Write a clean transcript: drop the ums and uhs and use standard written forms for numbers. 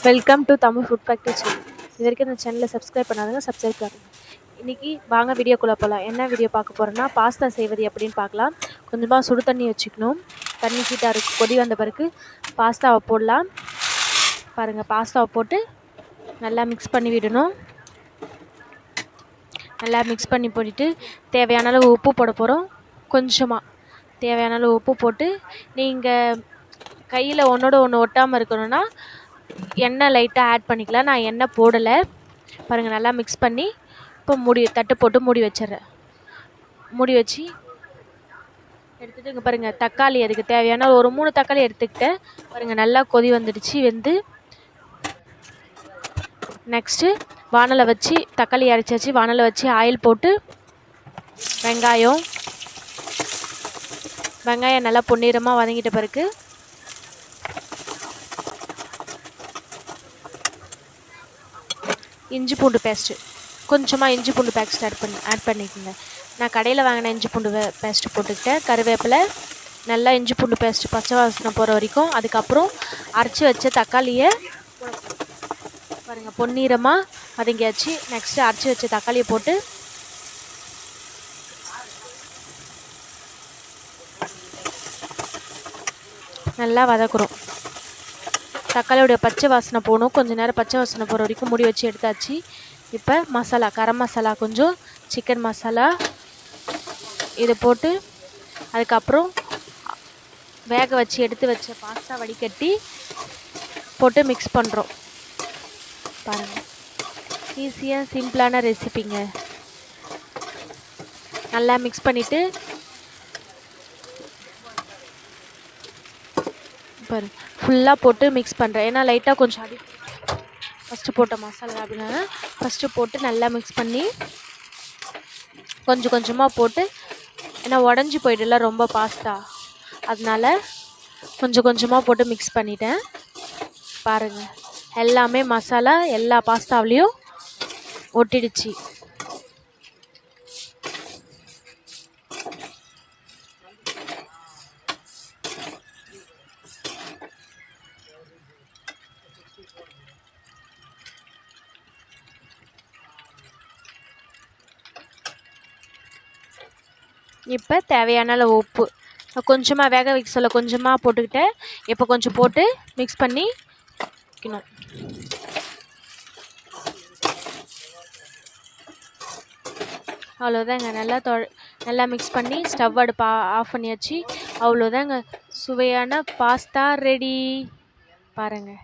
Welcome to Tamil food factory channel. இது வரைக்கும் இந்த சேனலை சப்ஸ்கிரைப் பண்ணாதவங்க சப்ஸ்கிரைப் பண்ணுங்க. இன்றைக்கி வாங்க வீடியோக்குள்ளே போகலாம். என்ன வீடியோ பார்க்க போகிறோன்னா பாஸ்தா செய்வது எப்படின்னு பார்க்கலாம். கொஞ்சமாக சுடு தண்ணி வச்சுக்கணும். தண்ணி ஹீட்டாக இருக்குது. கொதி வந்த பிறகு பாஸ்தாவை போடலாம். பாருங்கள், பாஸ்தாவை போட்டு நல்லா மிக்ஸ் பண்ணி விடணும். நல்லா மிக்ஸ் பண்ணி போட்டுட்டு தேவையான அளவு உப்பு போட போகிறோம். கொஞ்சமாக தேவையான அளவு உப்பு போட்டு நீங்கள் கையில் ஒன்றோட ஒன்று ஒட்டாமல் இருக்கணும்னா எண்ணெய் லைட்டாக ஆட் பண்ணிக்கலாம். நான் எண்ணெய் போடலை. பாருங்கள், நல்லா மிக்ஸ் பண்ணி இப்போ தட்டு போட்டு மூடி வச்சிட்றேன். மூடி வச்சு எடுத்துகிட்டு இங்கே பாருங்கள், தக்காளி அதுக்கு தேவையான ஒரு 3 தக்காளி எடுத்துக்கிட்டேன். பாருங்கள், நல்லா கொதி வந்துடுச்சு வெந்து. நெக்ஸ்ட்டு வானலை வச்சு தக்காளி அரைச்சாச்சு. வானலை வச்சு ஆயில் போட்டு வெங்காயம் நல்லா பொன்னிறமாக வதங்கிட்ட பிறகு இஞ்சி பூண்டு பேஸ்ட்டு, கொஞ்சமாக இஞ்சி பூண்டு பேஸ்ட் ஆட் பண்ணிக்கோங்க. நான் கடையில் வாங்கின இஞ்சி பூண்டு பேஸ்ட்டு போட்டுக்கிட்டேன். கருவேப்பிலை, நல்லா இஞ்சி பூண்டு பேஸ்ட்டு பச்சை வாசனை போகிற வரைக்கும். அதுக்கப்புறம் அரைச்சி வச்ச தக்காளியை பாருங்கள், பொன்னிறமாக வதங்கியாச்சு. நெக்ஸ்ட்டு அரைச்சி வச்ச தக்காளியை போட்டு நல்லா வதக்குறோம். தக்காளியோடைய பச்சை வாசனை போகணும். கொஞ்சம் நேரம் பச்சை வாசனை போகிற வரைக்கும் மூடி வச்சு எடுத்தாச்சு. இப்போ மசாலா, கரம் மசாலா, கொஞ்சம் சிக்கன் மசாலா இதை போட்டு அதுக்கப்புறம் வேக வச்சு எடுத்து வச்ச பாஸ்தா வடிகட்டி போட்டு மிக்ஸ் பண்ணுறோம். பாருங்கள், ஈஸியாக சிம்பிளான ரெசிபிங்க. நல்லா மிக்ஸ் பண்ணிவிட்டு பாரு ஃபுல்லாக போட்டு மிக்ஸ் பண்ணுறேன். ஏன்னா லைட்டாக கொஞ்சம் ஃபஸ்ட்டு போட்ட மசாலா அப்படின்னா ஃபஸ்ட்டு போட்டு நல்லா மிக்ஸ் பண்ணி கொஞ்சம் கொஞ்சமாக போட்டு, ஏன்னா உடஞ்சி போய்டல ரொம்ப பாஸ்தா, அதனால கொஞ்சம் கொஞ்சமாக போட்டு மிக்ஸ் பண்ணிட்டேன். பாருங்கள், எல்லாமே மசாலா எல்லா பாஸ்தாவிலையும் ஒட்டிடுச்சு. இப்போ தேவையான அளவு உப்பு கொஞ்சமாக வேக வைக்க சொல்ல கொஞ்சமாக போட்டுக்கிட்டேன். இப்போ கொஞ்சம் போட்டு மிக்ஸ் பண்ணி வைக்கணும். அவ்வளோதாங்க. நல்லா மிக்ஸ் பண்ணி ஸ்டவ் அடுப்பு ஆஃப் பண்ணியாச்சு. அவ்வளோதாங்க, சுவையான பாஸ்தா ரெடி. பாருங்கள்.